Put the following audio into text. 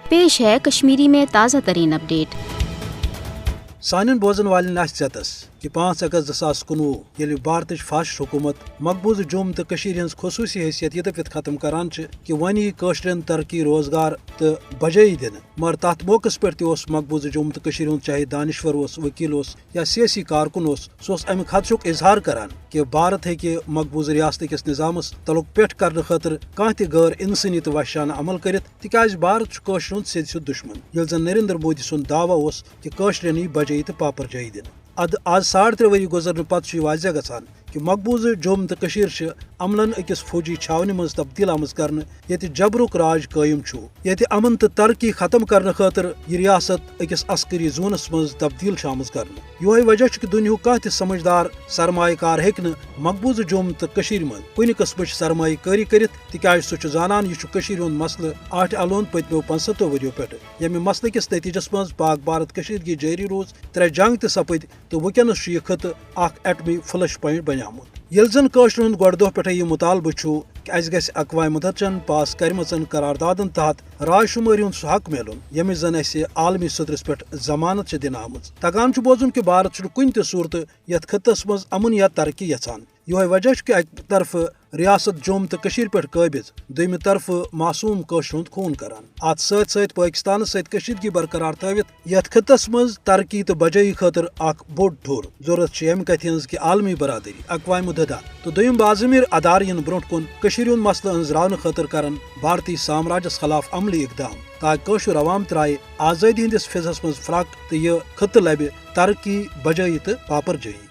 پیش ہے کشمیری میں تازہ ترین اپڈیٹ۔ سانن بوزن والن ستس کہ 5 اگست 2019 یل بھارتچ فاسسٹ حکومت مقبوضہ جوم تو ہز خصوصی حیثیت یہ دپت ختم کران کہ ون یہ قشرین ترقی روزگار تو بجائی دن، مگر تات موقع پہ مقبوضہ جوم تو ہند چاہے دانشور وکیل یا سیاسی کارکن سہ امک خدشک اظہار کران کہ بھارت ہیکہ مقبوضہ ریاست کس نظامس تلک پیٹ کرنے خاطر کھانا تہ غیر انسانی تو وحشانہ عمل کرت، تکیاز بھارت قشر ہند سید سید دشمن، یل زن نریندر مودی سند دعویٰ کہ قشرین ای بجائی تو پاپر جائی دن۔ آز 3.5 ؤری گزرنے پتہ واضح گژھان کہ مقبوضہ جوم تو عملن اکس فوجی چھاونہ مز تبدیل آمز کرنے یت جبرک راج قائم یت امن تو ترقی ختم کرنے خاطر یہ ریاست اکس عسکری زونس مز تبدیل آمز کرنے۔ یہ وجہ کہ دنیا کھانا تہ سمجھدار سرمایہ کار ہیکہ مقبوضہ جوم تو من کن قسم سرمایہ کاری کرت، تکیاز سہ زانان یہ ہند مسئلہ آٹھ الون پتمو 75 ؤریو پہ یمہ مسئلہ کس نتیجس مز پاک بھارت کشیدگی جاری روز، 3 جنگ تہ سپد تو ونکس یہ خطہ اخ ایٹمی فلش پوائنٹ بنیامت۔ یل زن قشر ہند گۄڈٕ دۄہ پٮ۪ٹھے یہ مطالبہ کہ اس گژھِ اقوام متحدہ پاس کرمژن قراردادن تحت راج شماری ہند سہ حق ملن یمچ زن اس عالمی صدرس پہ ضمانت دن آمت۔ تگان بوزن کہ بھارت کن تہ صورت یت خطس مز امن یا ترقی یژھان۔ یہ وجہ کہ اکہ طرف ریاست جوم تو پہ قابض، دویمہ طرف معصوم قشر ہند خون کران، ات ست ست پاکستان ست کشیدگی برقرار تھوت یت خطس مز ترقی تو بجائی خاطر اخ بوڑ ٹھور ضرورت امہ کتھ ہز کہ عالمی برادری اقوام متحدہ تو دویم باضمیر ادار ین برو کن ہند مسئلہ انزراونہ خاطر کرن بھارتی سامراجس خلاف عملی اقدام، تاکہ قشر عوام ترائے آزادی ہندس فضحس مز فرق تو یہ خطہ لبہ ترقی بجائی تو پاپر جائی۔